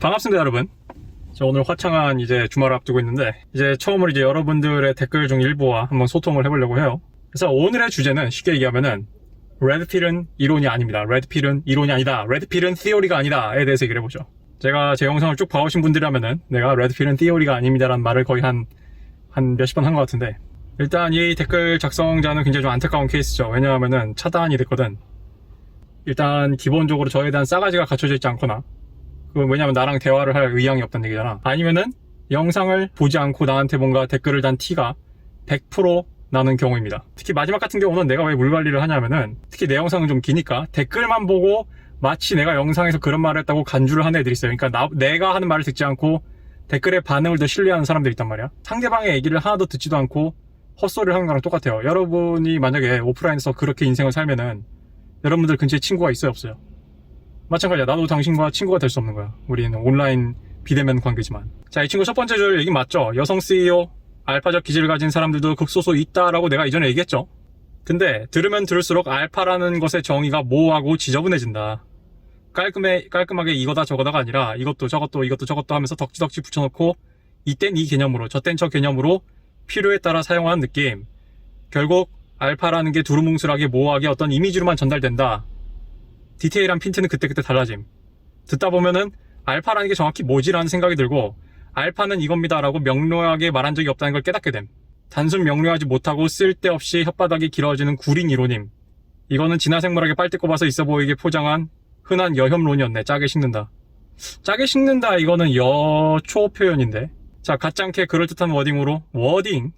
반갑습니다, 여러분. 저 오늘 화창한 이제 주말을 앞두고 있는데, 이제 처음으로 이제 여러분들의 댓글 중 일부와 한번 소통을 해보려고 해요. 그래서 오늘의 주제는 쉽게 얘기하면은, 레드필은 이론이 아닙니다. 레드필은 이론이 아니다. 레드필은 티오리가 아니다에 대해서 얘기를 해보죠. 제가 제 영상을 쭉 봐오신 분들이라면은, 내가 레드필은 티오리가 아닙니다라는 말을 거의 한 몇십 번 한 것 같은데, 일단 이 댓글 작성자는 굉장히 좀 안타까운 케이스죠. 왜냐하면은 차단이 됐거든. 일단 기본적으로 저에 대한 싸가지가 갖춰져 있지 않거나, 그건 왜냐면 나랑 대화를 할 의향이 없다는 얘기잖아. 아니면은 영상을 보지 않고 나한테 뭔가 댓글을 단 티가 100% 나는 경우입니다. 특히 마지막 같은 경우는 내가 왜 물관리를 하냐면은, 특히 내 영상은 좀 기니까 댓글만 보고 마치 내가 영상에서 그런 말을 했다고 간주를 하는 애들이 있어요. 그러니까 내가 하는 말을 듣지 않고 댓글의 반응을 더 신뢰하는 사람들이 있단 말이야. 상대방의 얘기를 하나도 듣지도 않고 헛소리를 하는 거랑 똑같아요. 여러분이 만약에 오프라인에서 그렇게 인생을 살면은 여러분들 근처에 친구가 있어요, 없어요? 마찬가지야. 나도 당신과 친구가 될 수 없는 거야. 우리는 온라인 비대면 관계지만. 자, 이 친구 첫 번째 줄 얘기 맞죠? 여성 CEO, 알파적 기질을 가진 사람들도 극소수 있다라고 내가 이전에 얘기했죠. 근데 들으면 들을수록 알파라는 것의 정의가 모호하고 지저분해진다. 깔끔하게 이거다 저거다가 아니라 이것도 저것도 하면서 덕지덕지 붙여놓고 이땐 이 개념으로 저땐 저 개념으로 필요에 따라 사용하는 느낌. 결국 알파라는 게 두루뭉술하게 모호하게 어떤 이미지로만 전달된다. 디테일한 핀트는 그때그때 달라짐. 듣다 보면은 알파라는 게 정확히 뭐지라는 생각이 들고, 알파는 이겁니다 라고 명료하게 말한 적이 없다는 걸 깨닫게 됨. 단순 명료하지 못하고 쓸데없이 혓바닥이 길어지는 구린 이론임. 이거는 진화생물학에 빨대 꼽아서 있어 보이게 포장한 흔한 여혐론이었네. 짜게 식는다. 짜게 식는다, 이거는 여초 표현인데. 자, 가짜않게 그럴듯한 워딩,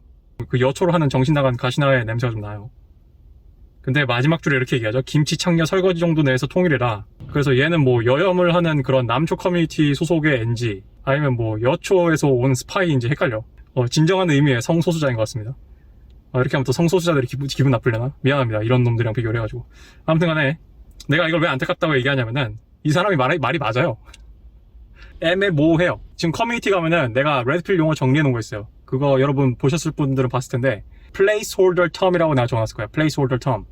그 여초로 하는 정신 나간 가시나의 냄새가 좀 나요. 근데 마지막 줄에 이렇게 얘기하죠. 김치, 창녀, 설거지 정도 내에서 통일해라. 그래서 얘는 뭐 여혐을 하는 그런 남초 커뮤니티 소속의 NG, 아니면 뭐 여초에서 온 스파이인지 헷갈려. 진정한 의미의 성소수자인 것 같습니다. 이렇게 하면 또 성소수자들이 기분 나쁘려나? 미안합니다. 이런 놈들이랑 비교를 해가지고. 아무튼 간에 내가 이걸 왜 안타깝다고 얘기하냐면은, 이 사람이 말이 맞아요. 애매모호해요. 지금 커뮤니티 가면은 내가 레드필 용어 정리해 놓은 거 있어요. 그거 여러분 보셨을 분들은 봤을 텐데, placeholder term이라고 내가 정해놨을 거야. placeholder term.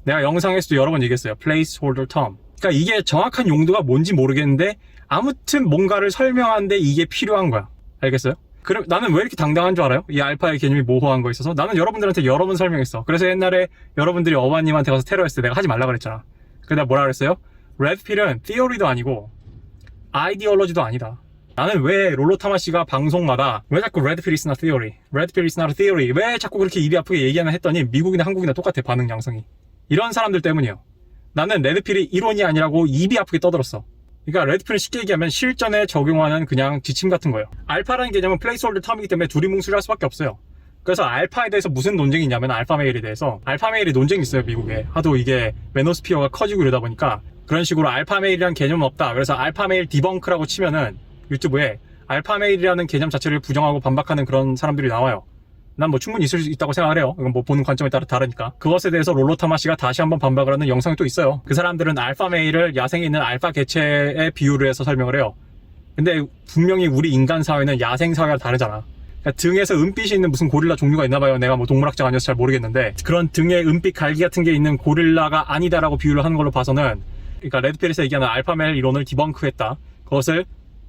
내가 영상에서도 여러 번 얘기했어요. placeholder term. 그러니까 이게 정확한 용도가 뭔지 모르겠는데 아무튼 뭔가를 설명하는데 이게 필요한 거야. 알겠어요? 그럼 나는 왜 이렇게 당당한 줄 알아요? 이 알파의 개념이 모호한 거에 있어서 나는 여러분들한테 여러 번 설명했어. 그래서 옛날에 여러분들이 어바님한테 가서 테러했을 때 내가 하지 말라 그랬잖아. 그래서 내가 뭐라 그랬어요? 레드필은 티어리도 아니고 아이디올로지도 아니다. 나는 왜 롤로 타마씨가 방송마다 왜 자꾸 레드필 is not theory, 레드필 is not a theory, 왜 자꾸 그렇게 입이 아프게 얘기하나 했더니 미국이나 한국이나 똑같아. 반응 양상이. 이런 사람들 때문이에요. 나는 레드필이 이론이 아니라고 입이 아프게 떠들었어. 그러니까 레드필은 쉽게 얘기하면 실전에 적용하는 그냥 지침 같은 거예요. 알파라는 개념은 플레이스홀더 텀이기 때문에 두리뭉술할 수밖에 없어요. 그래서 알파에 대해서 무슨 논쟁이 있냐면, 알파메일에 대해서 알파메일이 논쟁이 있어요, 미국에. 하도 이게 메노스피어가 커지고 이러다 보니까 그런 식으로 알파메일이라는 개념은 없다. 그래서 알파메일 디벙크라고 치면은 유튜브에 알파메일이라는 개념 자체를 부정하고 반박하는 그런 사람들이 나와요. 난 뭐 충분히 있을 수 있다고 생각을 해요. 이건 뭐 보는 관점에 따라 다르니까. 그것에 대해서 롤로타마씨가 다시 한번 반박을 하는 영상이 또 있어요. 그 사람들은 알파메일을 야생에 있는 알파 개체에 비유를 해서 설명을 해요. 근데 분명히 우리 인간 사회는 야생 사회와 다르잖아. 그러니까 등에서 은빛이 있는 무슨 고릴라 종류가 있나봐요. 내가 뭐 동물학자가 아니어서 잘 모르겠는데, 그런 등에 은빛 갈기 같은 게 있는 고릴라가 아니다라고 비유를 하는 걸로 봐서는, 그러니까 레드필에서 얘기하는 알파메일 이론을 디벙크했다. 그것을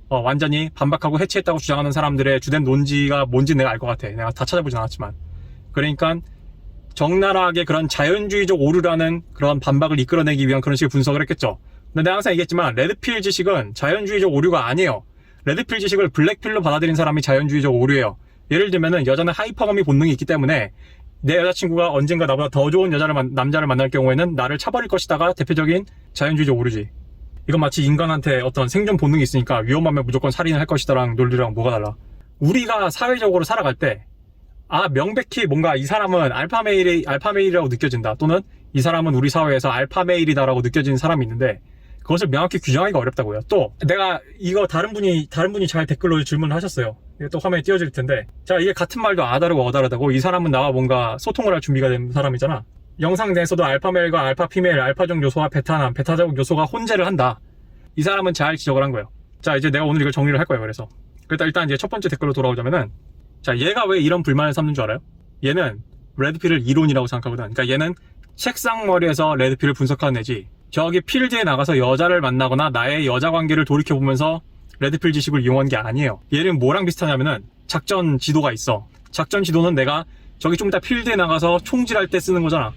완전히 반박하고 해체했다고 주장하는 사람들의 주된 논지가 뭔지 내가 알 것 같아. 내가 다 찾아보진 않았지만. 그러니까 적나라하게 그런 자연주의적 오류라는 그런 반박을 이끌어내기 위한 그런 식의 분석을 했겠죠. 근데 내가 항상 얘기했지만 레드필 지식은 자연주의적 오류가 아니에요. 레드필 지식을 블랙필로 받아들인 사람이 자연주의적 오류예요. 예를 들면은 여자는 하이퍼거미 본능이 있기 때문에 내 여자친구가 언젠가 나보다 더 좋은 남자를 만날 경우에는 나를 차버릴 것이다가 대표적인 자연주의적 오류지. 이건 마치 인간한테 어떤 생존 본능이 있으니까 위험하면 무조건 살인을 할 것이다랑 논리랑 뭐가 달라. 우리가 사회적으로 살아갈 때, 명백히 뭔가 이 사람은 알파메일이라고 느껴진다, 또는 이 사람은 우리 사회에서 알파메일이다라고 느껴지는 사람이 있는데, 그것을 명확히 규정하기가 어렵다고요. 또 내가 이거 다른 분이 잘 댓글로 질문을 하셨어요. 이게 또 화면에 띄워질 텐데, 자, 이게 같은 말도 아다르고 어다르다고, 이 사람은 나와 뭔가 소통을 할 준비가 된 사람이잖아. 영상 내에서도 알파메일과 알파피메일, 알파적 요소와 베타남, 베타적 요소가 혼재를 한다. 이 사람은 잘 지적을 한 거예요. 자, 이제 내가 오늘 이걸 정리를 할 거예요. 그래서 일단 이제 첫 번째 댓글로 돌아오자면은, 자, 얘가 왜 이런 불만을 삼는 줄 알아요? 얘는 레드필을 이론이라고 생각하거든. 그러니까 얘는 책상 머리에서 레드필을 분석하는 애지, 저기 필드에 나가서 여자를 만나거나 나의 여자 관계를 돌이켜보면서 레드필 지식을 이용한 게 아니에요. 얘는 뭐랑 비슷하냐면은 작전 지도가 있어. 작전 지도는 내가 저기 좀 이따 필드에 나가서 총질할 때 쓰는 거잖아.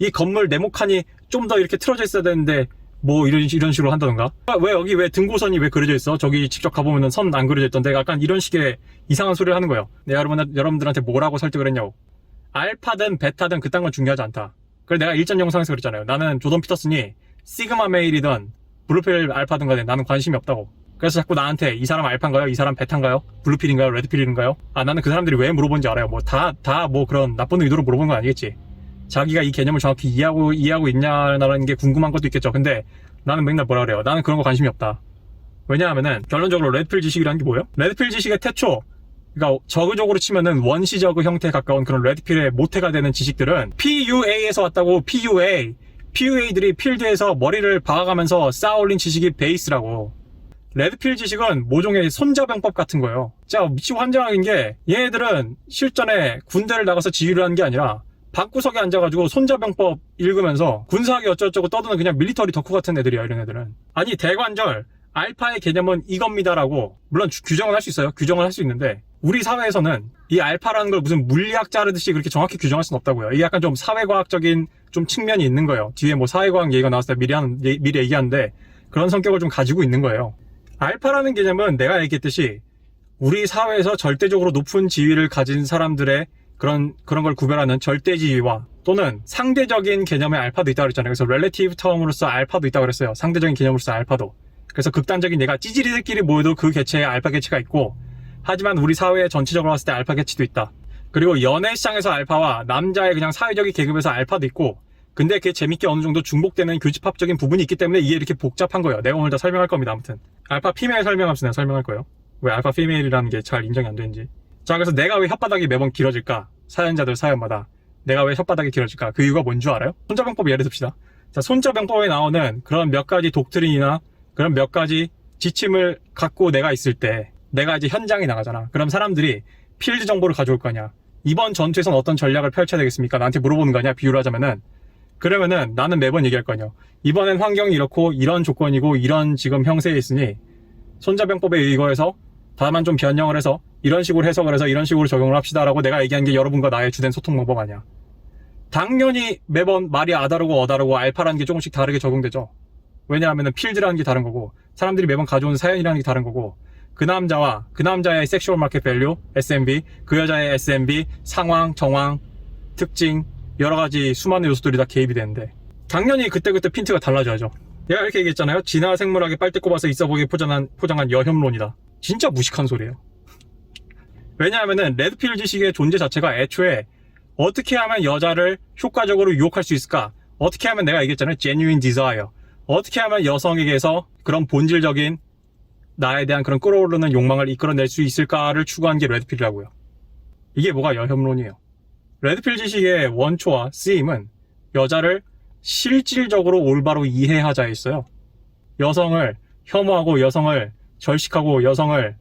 이 건물 네모칸이 좀 더 이렇게 틀어져 있어야 되는데 뭐 이런 식으로 한다던가. 왜 여기 왜 등고선이 왜 그려져 있어? 저기 직접 가보면은 선 안 그려져 있던데. 약간 이런 식의 이상한 소리를 하는 거예요. 내가 여러분들한테 뭐라고 설득을 했냐고. 알파든 베타든 그딴 건 중요하지 않다. 그래 내가 일전 영상에서 그랬잖아요. 나는 조던 피터슨이 시그마 메일이든 블루필 알파든 간에 나는 관심이 없다고. 그래서 자꾸 나한테 이 사람 알파인가요? 이 사람 베타인가요? 블루필인가요? 레드필인가요? 나는 그 사람들이 왜 물어본지 알아요. 뭐 다 뭐 그런 나쁜 의도로 물어본 건 아니겠지. 자기가 이 개념을 정확히 이해하고 있냐라는 게 궁금한 것도 있겠죠. 근데 나는 맨날 뭐라 그래요. 나는 그런 거 관심이 없다. 왜냐하면은 결론적으로 레드필 지식이라는 게 뭐예요? 레드필 지식의 태초, 그러니까 저그적으로 치면은 원시저그 형태에 가까운 그런 레드필의 모태가 되는 지식들은 PUA에서 왔다고. PUA들이 필드에서 머리를 박아가면서 쌓아올린 지식이 베이스라고. 레드필 지식은 모종의 손자병법 같은 거예요. 진짜 미치고 환장하는 게 얘네들은 실전에 군대를 나가서 지휘를 하는 게 아니라 방구석에 앉아가지고 손자병법 읽으면서 군사학이 어쩌고저쩌고 떠드는 그냥 밀리터리 덕후 같은 애들이야, 이런 애들은. 아니 대관절 알파의 개념은 이겁니다라고 물론 규정은 할 수 있어요. 규정은 할 수 있는데 우리 사회에서는 이 알파라는 걸 무슨 물리학 자르듯이 그렇게 정확히 규정할 수는 없다고요. 이게 약간 좀 사회과학적인 좀 측면이 있는 거예요. 뒤에 뭐 사회과학 얘기가 나왔을 때 미리 얘기하는데 그런 성격을 좀 가지고 있는 거예요. 알파라는 개념은 내가 얘기했듯이 우리 사회에서 절대적으로 높은 지위를 가진 사람들의 그런 걸 구별하는 절대지위와 또는 상대적인 개념의 알파도 있다고 그랬잖아요. 그래서 relative term으로서 알파도 있다고 그랬어요. 상대적인 개념으로서 알파도. 그래서 극단적인 얘가 찌질이들끼리 모여도 그 개체에 알파 개체가 있고, 하지만 우리 사회 전체적으로 봤을 때 알파 개체도 있다. 그리고 연애 시장에서 알파와 남자의 그냥 사회적인 계급에서 알파도 있고, 근데 그게 재밌게 어느 정도 중복되는 교집합적인 부분이 있기 때문에 이게 이렇게 복잡한 거예요. 내가 오늘 다 설명할 겁니다. 아무튼 알파 피메일 설명하면서 내가 설명할 거예요. 왜 알파 피메일이라는 게 잘 인정이 안 되는지. 자, 그래서 내가 왜 혓바닥이 매번 길어질까? 사연자들 사연마다 내가 왜 혓바닥이 길어질까? 그 이유가 뭔 줄 알아요? 손자병법 예를 듭시다. 자, 손자병법에 나오는 그런 몇 가지 독트린이나 그런 몇 가지 지침을 갖고 내가 있을 때 내가 이제 현장에 나가잖아. 그럼 사람들이 필드 정보를 가져올 거냐? 이번 전투에선 어떤 전략을 펼쳐야 되겠습니까? 나한테 물어보는 거 아니야? 비유를 하자면은. 그러면은 나는 매번 얘기할 거 아니야. 이번엔 환경이 이렇고 이런 조건이고 이런 지금 형세에 있으니 손자병법에 의거해서 다만 좀 변형을 해서 이런 식으로 해석을 해서 이런 식으로 적용을 합시다라고 내가 얘기한 게 여러분과 나의 주된 소통 방법 아니야. 당연히 매번 말이 아다르고 어다르고 알파라는 게 조금씩 다르게 적용되죠. 왜냐하면 필드라는 게 다른 거고 사람들이 매번 가져오는 사연이라는 게 다른 거고 그 남자와 그 남자의 섹슈얼 마켓 밸류 SMB, 그 여자의 SMB, 상황, 정황, 특징 여러 가지 수많은 요소들이 다 개입이 되는데 당연히 그때그때 핀트가 달라져야죠. 내가 이렇게 얘기했잖아요. 진화 생물학에 빨대 꼽아서 있어 보이게 포장한 여혐론이다. 진짜 무식한 소리예요. 왜냐하면은 레드필 지식의 존재 자체가 애초에 어떻게 하면 여자를 효과적으로 유혹할 수 있을까? 어떻게 하면 내가 얘기했잖아요. genuine desire. 어떻게 하면 여성에게서 그런 본질적인 나에 대한 그런 끌어오르는 욕망을 이끌어낼 수 있을까를 추구한 게 레드필이라고요. 이게 뭐가 여혐론이에요. 레드필 지식의 원초와 쓰임은 여자를 실질적으로 올바로 이해하자에 있어요. 여성을 혐오하고 여성을 절식하고 여성을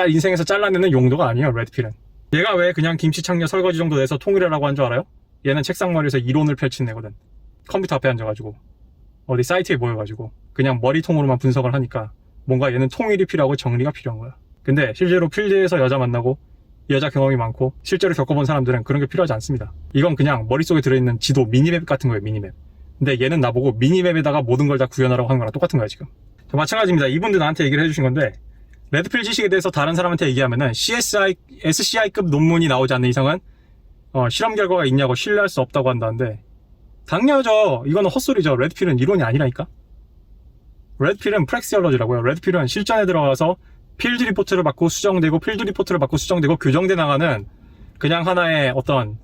인생에서 잘라내는 용도가 아니에요. 레드필은. 얘가 왜 그냥 김치창녀 설거지 정도 내서 통일해라고 한 줄 알아요? 얘는 책상머리에서 이론을 펼치는 애거든. 컴퓨터 앞에 앉아가지고 어디 사이트에 모여가지고 그냥 머리통으로만 분석을 하니까 뭔가 얘는 통일이 필요하고 정리가 필요한 거야. 근데 실제로 필드에서 여자 만나고 여자 경험이 많고 실제로 겪어본 사람들은 그런 게 필요하지 않습니다. 이건 그냥 머릿속에 들어있는 지도 미니맵 같은 거예요. 미니맵. 근데 얘는 나보고 미니맵에다가 모든 걸 다 구현하라고 하는 거랑 똑같은 거야 지금. 마찬가지입니다. 이분도 나한테 얘기를 해주신 건데 레드필 지식에 대해서 다른 사람한테 얘기하면은 SCI급 논문이 나오지 않는 이상은 실험 결과가 있냐고 신뢰할 수 없다고 한다는데 당연하죠. 이거는 헛소리죠. 레드필은 이론이 아니라니까. 레드필은 프랙시얼러지라고요. 레드필은 실전에 들어가서 필드 리포트를 받고 수정되고 필드 리포트를 받고 수정되고 교정돼 나가는 그냥 하나의 어떤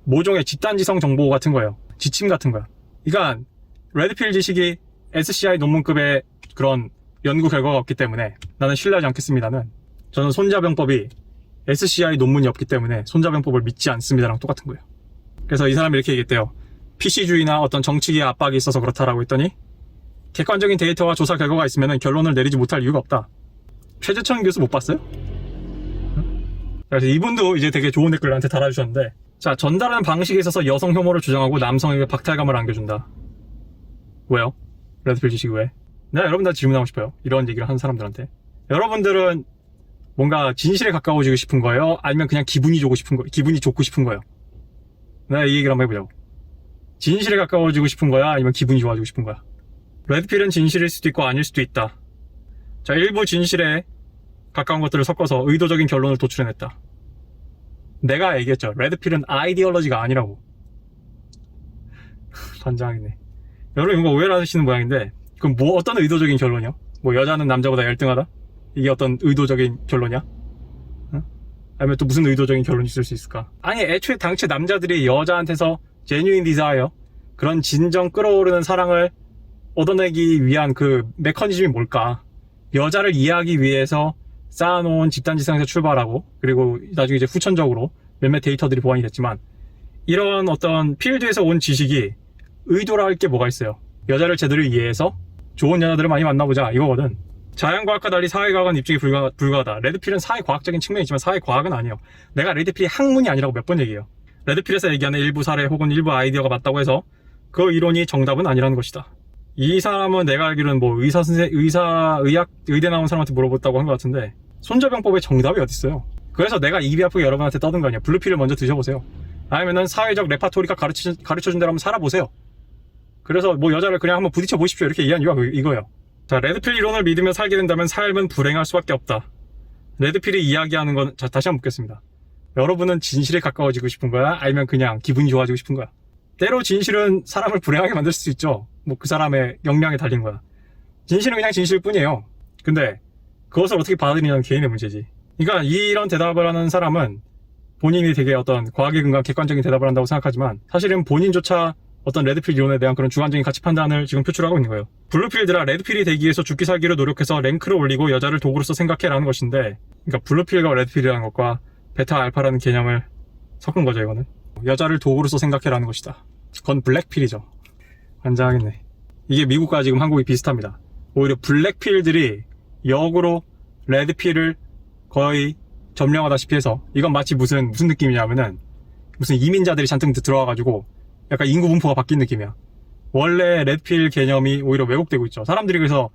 모종의 집단지성 정보 같은 거예요. 지침 같은 거야. 그러니까 레드필 지식이 SCI 논문급의 그런 연구 결과가 없기 때문에 나는 신뢰하지 않겠습니다는 저는 손자병법이 SCI 논문이 없기 때문에 손자병법을 믿지 않습니다랑 똑같은 거예요. 그래서 이 사람이 이렇게 얘기했대요. PC주의나 어떤 정치기의 압박이 있어서 그렇다라고 했더니 객관적인 데이터와 조사 결과가 있으면 결론을 내리지 못할 이유가 없다. 최재천 교수 못 봤어요? 그래서 이분도 이제 되게 좋은 댓글 나한테 달아주셨는데 자, 전달하는 방식에 있어서 여성 혐오를 주장하고 남성에게 박탈감을 안겨준다. 왜요? 레드필 지식이 왜? 내가 여러분들한테 질문하고 싶어요. 이런 얘기를 하는 사람들한테. 여러분들은 뭔가 진실에 가까워지고 싶은 거예요? 아니면 그냥 기분이 좋고 싶은 거예요? 내가 이 얘기를 한번 해보자고. 진실에 가까워지고 싶은 거야? 아니면 기분이 좋아지고 싶은 거야? 레드필은 진실일 수도 있고 아닐 수도 있다. 자, 일부 진실에 가까운 것들을 섞어서 의도적인 결론을 도출해냈다. 내가 얘기했죠. 레드필은 아이디올러지가 아니라고. 반장이네. 여러분 이거 오해를 하시는 모양인데, 그럼 뭐 어떤 의도적인 결론이요? 뭐 여자는 남자보다 열등하다? 이게 어떤 의도적인 결론이야? 응? 아니면 또 무슨 의도적인 결론이 있을 수 있을까? 아니, 애초에 당최 남자들이 여자한테서 genuine desire, 그런 진정 끌어오르는 사랑을 얻어내기 위한 그 메커니즘이 뭘까? 여자를 이해하기 위해서 쌓아놓은 집단지성에서 출발하고, 그리고 나중에 이제 후천적으로 몇몇 데이터들이 보완이 됐지만, 이런 어떤 필드에서 온 지식이 의도라 할 게 뭐가 있어요? 여자를 제대로 이해해서 좋은 여자들을 많이 만나보자, 이거거든. 자연과학과 달리 사회과학은 입증이 불가하다. 레드필은 사회과학적인 측면이 있지만 사회과학은 아니에요. 내가 레드필이 학문이 아니라고 몇 번 얘기해요. 레드필에서 얘기하는 일부 사례 혹은 일부 아이디어가 맞다고 해서 그 이론이 정답은 아니라는 것이다. 이 사람은 내가 알기로는 뭐 의대 나온 사람한테 물어봤다고 한 것 같은데, 손자병법의 정답이 어딨어요? 그래서 내가 입이 아프게 여러분한테 떠든 거 아니야. 블루필을 먼저 드셔보세요. 아니면은 사회적 레파토리가 가르쳐준 대로 한번 살아보세요. 그래서 뭐 여자를 그냥 한번 부딪혀 보십시오. 이렇게 이해한 이유가 이거예요. 자, 레드필 이론을 믿으며 살게 된다면 삶은 불행할 수밖에 없다. 레드필이 이야기하는 건, 자, 다시 한번 묻겠습니다. 여러분은 진실에 가까워지고 싶은 거야? 아니면 그냥 기분이 좋아지고 싶은 거야? 때로 진실은 사람을 불행하게 만들 수 있죠. 뭐 그 사람의 역량에 달린 거야. 진실은 그냥 진실일 뿐이에요. 근데 그것을 어떻게 받아들이냐는 개인의 문제지. 그러니까 이런 대답을 하는 사람은 본인이 되게 어떤 과학에 근거한 객관적인 대답을 한다고 생각하지만, 사실은 본인조차 어떤 레드필 이론에 대한 그런 주관적인 가치 판단을 지금 표출하고 있는 거예요. 블루필들아, 레드필이 되기 위해서 죽기 살기로 노력해서 랭크를 올리고 여자를 도구로서 생각해라는 것인데, 그러니까 블루필과 레드필이라는 것과 베타 알파라는 개념을 섞은 거죠. 이거는 여자를 도구로서 생각해라는 것이다. 그건 블랙필이죠. 환장하겠네. 이게 미국과 지금 한국이 비슷합니다. 오히려 블랙필들이 역으로 레드필을 거의 점령하다시피 해서, 이건 마치 무슨 느낌이냐면은 무슨 이민자들이 잔뜩 들어와가지고 약간 인구 분포가 바뀐 느낌이야. 원래 레드필 개념이 오히려 왜곡되고 있죠. 사람들이 그래서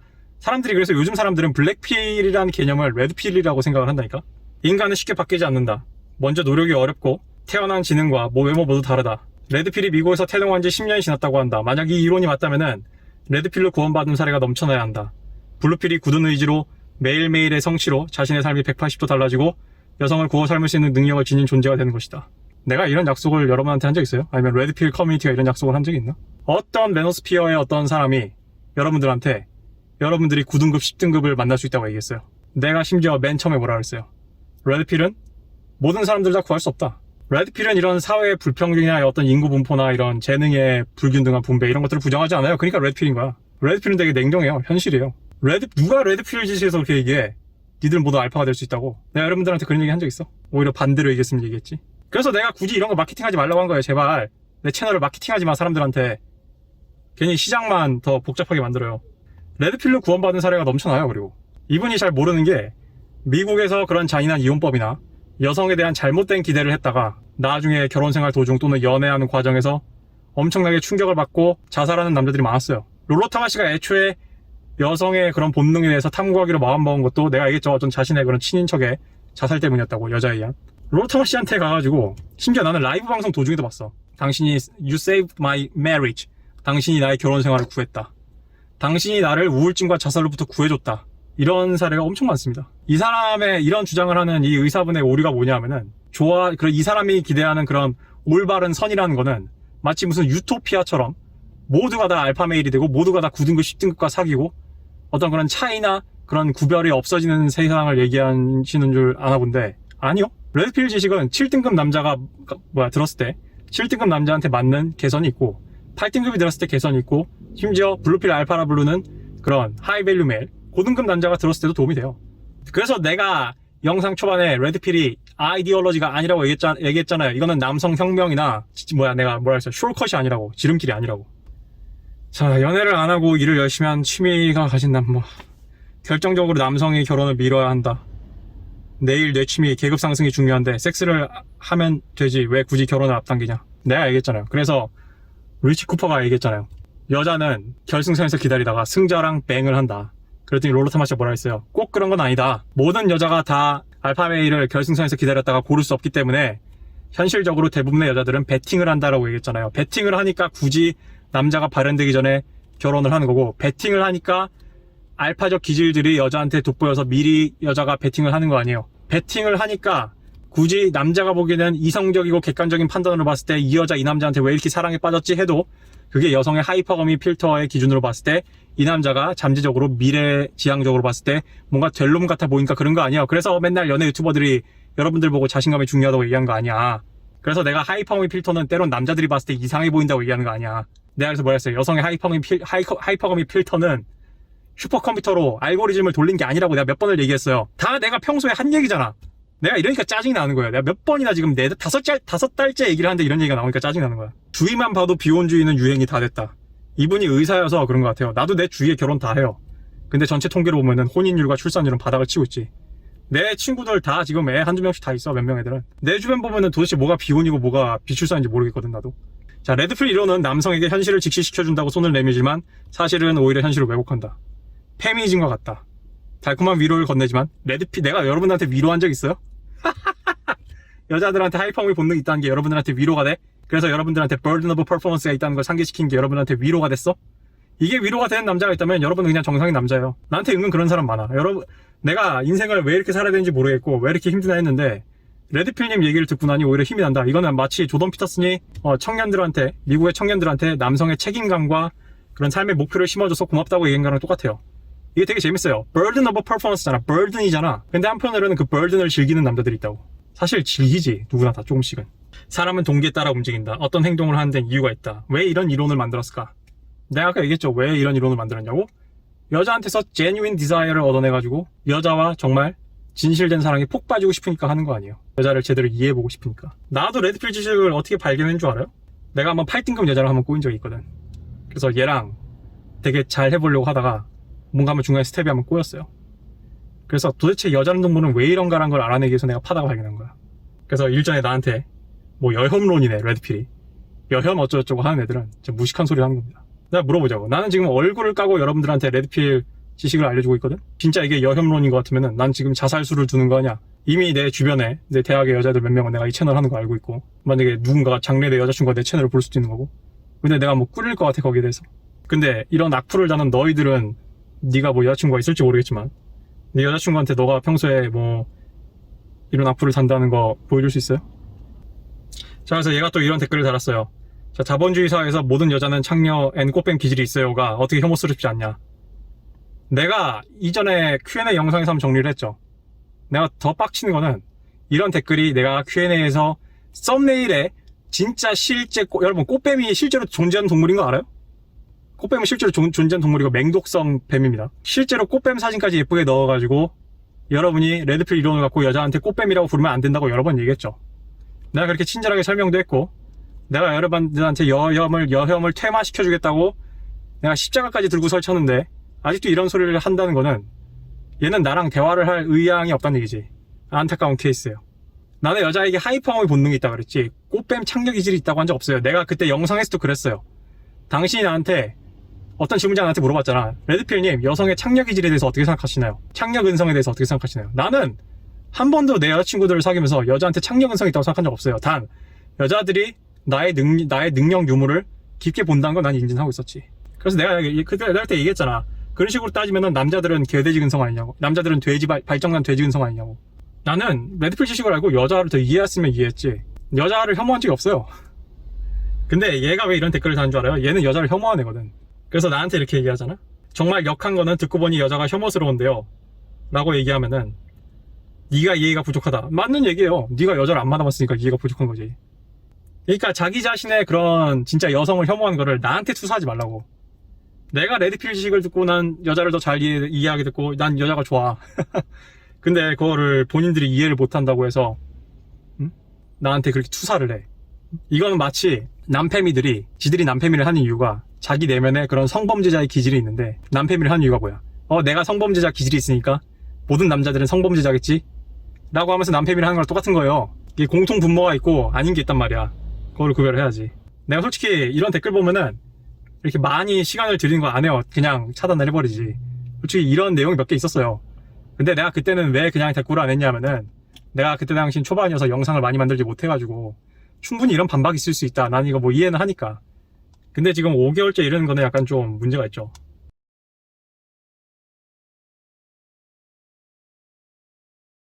요즘 사람들은 블랙필이라는 개념을 레드필이라고 생각을 한다니까. 인간은 쉽게 바뀌지 않는다. 먼저 노력이 어렵고 태어난 지능과 외모 모두 다르다. 레드필이 미국에서 태동한 지 10년이 지났다고 한다. 만약 이 이론이 맞다면은 레드필로 구원받은 사례가 넘쳐나야 한다. 블루필이 굳은 의지로 매일매일의 성취로 자신의 삶이 180도 달라지고 여성을 구워 삶을 수 있는 능력을 지닌 존재가 되는 것이다. 내가 이런 약속을 여러분한테 한 적 있어요? 아니면 레드필 커뮤니티가 이런 약속을 한 적이 있나? 어떤 메노스피어의 어떤 사람이 여러분들한테 여러분들이 9등급, 10등급을 만날 수 있다고 얘기했어요. 내가 심지어 맨 처음에 뭐라 그랬어요? 레드필은 모든 사람들 다 구할 수 없다. 레드필은 이런 사회의 불평등이나 어떤 인구 분포나 이런 재능의 불균등한 분배 이런 것들을 부정하지 않아요. 그러니까 레드필인 거야. 레드필은 되게 냉정해요. 현실이에요. 누가 레드필 짓에서 그렇게 얘기해? 니들 모두 알파가 될 수 있다고. 내가 여러분들한테 그런 얘기 한 적 있어? 오히려 반대로 얘기했으면 얘기했지. 그래서 내가 굳이 이런 거 마케팅하지 말라고 한 거예요. 제발 내 채널을 마케팅하지 마. 사람들한테 괜히 시장만 더 복잡하게 만들어요. 레드필로 구원받은 사례가 넘쳐나요. 그리고 이분이 잘 모르는 게, 미국에서 그런 잔인한 이혼법이나 여성에 대한 잘못된 기대를 했다가 나중에 결혼생활 도중 또는 연애하는 과정에서 엄청나게 충격을 받고 자살하는 남자들이 많았어요. 롤러타마 씨가 애초에 여성의 그런 본능에 대해서 탐구하기로 마음먹은 것도 내가 얘기했죠. 어떤 자신의 그런 친인척의 자살 때문이었다고, 여자에 의한. 롤러타마 씨한테 가가지고, 심지어 나는 라이브 방송 도중에도 봤어. 당신이 You saved my marriage. 당신이 나의 결혼 생활을 구했다. 당신이 나를 우울증과 자살로부터 구해줬다. 이런 사례가 엄청 많습니다. 이 사람의 이런 주장을 하는 이 의사분의 오류가 뭐냐면은, 이 사람이 기대하는 그런 올바른 선이라는 거는 마치 무슨 유토피아처럼 모두가 다 알파메일이 되고 모두가 다 9등급, 10등급과 사귀고 어떤 그런 차이나 그런 구별이 없어지는 세상을 얘기하시는 줄 아나 본데, 아니요. 레드필 지식은 7등급 남자가 들었을 때 7등급 남자한테 맞는 개선이 있고, 8등급이 들었을 때 개선이 있고, 심지어 블루필 알파라 블루는 그런 하이밸류 메일, 고등급 남자가 들었을 때도 도움이 돼요. 그래서 내가 영상 초반에 레드필이 아이디올러지가 아니라고 얘기했잖아요. 이거는 남성혁명이나 내가 뭐라 했어요? 숄컷이 아니라고, 지름길이 아니라고. 자, 연애를 안 하고 일을 열심히 한 취미가 가진 결정적으로 남성의 결혼을 미뤄야 한다. 내일 내 취미 계급 상승이 중요한데 섹스를 하면 되지 왜 굳이 결혼을 앞당기냐. 내가 얘기했잖아요. 그래서 리치 쿠퍼가 얘기했잖아요. 여자는 결승선에서 기다리다가 승자랑 뱅을 한다. 그랬더니 롤러 타마시가 뭐라 했어요? 꼭 그런 건 아니다. 모든 여자가 다 알파메일을 결승선에서 기다렸다가 고를 수 없기 때문에 현실적으로 대부분의 여자들은 베팅을 한다라고 얘기했잖아요. 베팅을 하니까 굳이 남자가 발현되기 전에 결혼을 하는 거고, 베팅을 하니까 알파적 기질들이 여자한테 돋보여서 미리 여자가 베팅을 하는 거 아니에요. 베팅을 하니까 굳이 남자가 보기에는 이성적이고 객관적인 판단으로 봤을 때 이 여자 이 남자한테 왜 이렇게 사랑에 빠졌지 해도 그게 여성의 하이퍼거미 필터의 기준으로 봤을 때 이 남자가 잠재적으로 미래지향적으로 봤을 때 뭔가 될 놈 같아 보이니까 그런 거 아니에요. 그래서 맨날 연예 유튜버들이 여러분들 보고 자신감이 중요하다고 얘기한 거 아니야. 그래서 내가 하이퍼거미 필터는 때론 남자들이 봤을 때 이상해 보인다고 얘기하는 거 아니야. 내가 그래서 뭐라 했어요? 여성의 하이퍼거미 필터는 슈퍼컴퓨터로 알고리즘을 돌린 게 아니라고 내가 몇 번을 얘기했어요. 다 내가 평소에 한 얘기잖아. 내가 이러니까 짜증이 나는 거야. 내가 몇 번이나 지금 다섯 달째 얘기를 하는데 이런 얘기가 나오니까 짜증이 나는 거야. 주위만 봐도 비혼주의는 유행이 다 됐다. 이분이 의사여서 그런 것 같아요. 나도 내 주위에 결혼 다 해요. 근데 전체 통계로 보면은 혼인율과 출산율은 바닥을 치고 있지. 내 친구들 다 지금 애 한두 명씩 다 있어. 몇 명 애들은. 내 주변 보면은 도대체 뭐가 비혼이고 뭐가 비출산인지 모르겠거든 나도. 자, 레드필 이론은 남성에게 현실을 직시시켜준다고 손을 내밀지만 사실은 오히려 현실을 왜곡한다. 페미니즘과 같다. 달콤한 위로를 건네지만 레드필, 내가 여러분한테 위로한 적 있어요? 여자들한테 하이퍼거미 본능이 있다는 게 여러분들한테 위로가 돼? 그래서 여러분들한테 burden of performance가 있다는 걸 상기시킨 게 여러분한테 위로가 됐어? 이게 위로가 되는 남자가 있다면 여러분은 그냥 정상인 남자예요. 나한테 은근 그런 사람 많아. 여러분, 내가 인생을 왜 이렇게 살아야 되는지 모르겠고 왜 이렇게 힘드나 했는데 레드필님 얘기를 듣고 나니 오히려 힘이 난다. 이거는 마치 조던 피터슨이 청년들한테, 미국의 청년들한테 남성의 책임감과 그런 삶의 목표를 심어줘서 고맙다고 얘기한 거랑 똑같아요. 이게 되게 재밌어요. burden of performance잖아. burden이잖아. 근데 한편으로는 그 burden을 즐기는 남자들이 있다고. 사실 즐기지. 누구나 다 조금씩은. 사람은 동기에 따라 움직인다. 어떤 행동을 하는 데는 이유가 있다. 왜 이런 이론을 만들었을까? 내가 아까 얘기했죠. 왜 이런 이론을 만들었냐고? 여자한테서 genuine desire를 얻어내가지고 여자와 정말 진실된 사랑에 폭 빠지고 싶으니까 하는 거 아니에요. 여자를 제대로 이해해보고 싶으니까. 나도 레드필 지식을 어떻게 발견한 줄 알아요? 내가 한번 8등급 여자를 한번 꼬인 적이 있거든. 그래서 얘랑 되게 잘 해보려고 하다가 뭔가 한번 중간에 스텝이 한번 꼬였어요. 그래서 도대체 여자는 동물은 왜 이런가라는 걸 알아내기 위해서 내가 파다가 발견한 거야. 그래서 일전에 나한테 뭐 여혐론이네 레드필이. 여혐 어쩌고저쩌고 하는 애들은 진짜 무식한 소리 하는 겁니다. 내가 물어보자고. 나는 지금 얼굴을 까고 여러분들한테 레드필 지식을 알려주고 있거든. 진짜 이게 여혐론인 것 같으면은 난 지금 자살수를 두는 거 아니야. 이미 내 주변에 내 대학의 여자들 몇 명은 내가 이 채널 하는 거 알고 있고, 만약에 누군가가 장래의 여자친구가 내 채널을 볼 수도 있는 거고. 근데 내가 뭐 꿀릴 것 같아 거기에 대해서. 근데 이런 악플을 다는 너희들은 네가 뭐 여자친구가 있을지 모르겠지만 네 여자친구한테 너가 평소에 뭐 이런 악플을 단다는 거 보여줄 수 있어요? 자, 그래서 얘가 또 이런 댓글을 달았어요. 자, 자본주의 사회에서 모든 여자는 창녀 앤 꽃뱀 기질이 있어요가 어떻게 혐오스럽지 않냐. 내가 이전에 Q&A 영상에서 한번 정리를 했죠. 내가 더 빡치는 거는 이런 댓글이 내가 Q&A에서 썸네일에 진짜 실제 여러분 꽃뱀이 실제로 존재하는 동물인 거 알아요? 꽃뱀은 실제로 존재하는 동물이고 맹독성 뱀입니다. 실제로 꽃뱀 사진까지 예쁘게 넣어가지고 여러분이 레드필 이론을 갖고 여자한테 꽃뱀이라고 부르면 안 된다고 여러 번 얘기했죠. 내가 그렇게 친절하게 설명도 했고 내가 여러분들한테 여혐을 퇴마시켜주겠다고 내가 십자가까지 들고 설쳤는데 아직도 이런 소리를 한다는 거는 얘는 나랑 대화를 할 의향이 없다는 얘기지. 안타까운 케이스예요. 나는 여자에게 하이퍼거미 본능이 있다 그랬지 꽃뱀 창녀 기질이 있다고 한 적 없어요. 내가 그때 영상에서도 그랬어요. 당신이 나한테 어떤 질문자 나한테 물어봤잖아. 레드필님, 여성의 창녀 기질에 대해서 어떻게 생각하시나요? 창녀 근성에 대해서 어떻게 생각하시나요? 나는 한 번도 내 여자친구들을 사귀면서 여자한테 창녀 근성이 있다고 생각한 적 없어요. 단 여자들이 나의 능력 유무를 깊게 본다는 건 난 인정하고 있었지. 그래서 내가 그때 얘기했잖아. 그런 식으로 따지면은 남자들은 개돼지 근성 아니냐고. 남자들은 발정난 돼지 근성 아니냐고. 나는 레드필 지식을 알고 여자를 더 이해했으면 이해했지. 여자를 혐오한 적이 없어요. 근데 얘가 왜 이런 댓글을 다는 줄 알아요? 얘는 여자를 혐오한 애거든. 그래서 나한테 이렇게 얘기하잖아. 정말 역한 거는 듣고 보니 여자가 혐오스러운데요 라고 얘기하면은 네가 이해가 부족하다. 맞는 얘기예요. 네가 여자를 안 만나봤으니까 이해가 부족한 거지. 그러니까 자기 자신의 그런 진짜 여성을 혐오하는 거를 나한테 투사하지 말라고. 내가 레드필 지식을 듣고 난 여자를 더 잘 이해하게 됐고 난 여자가 좋아. 근데 그거를 본인들이 이해를 못한다고 해서 나한테 그렇게 투사를 해. 이거는 마치 남패미들이 지들이 남패미를 하는 이유가 자기 내면에 그런 성범죄자의 기질이 있는데 남패미를 하는 이유가 뭐야? 내가 성범죄자 기질이 있으니까 모든 남자들은 성범죄자겠지? 라고 하면서 남패미를 하는 거랑 똑같은 거예요. 이게 공통 분모가 있고 아닌 게 있단 말이야. 그거를 구별을 해야지. 내가 솔직히 이런 댓글 보면은 이렇게 많이 시간을 들이는 거 안 해요. 그냥 차단을 해버리지. 솔직히 이런 내용이 몇 개 있었어요. 근데 내가 그때는 왜 그냥 대꾸를 안 했냐면은 내가 그때 당시 초반이어서 영상을 많이 만들지 못해가지고 충분히 이런 반박이 있을 수 있다. 난 이거 뭐 이해는 하니까. 근데 지금 5개월째 이러는 거는 약간 좀 문제가 있죠.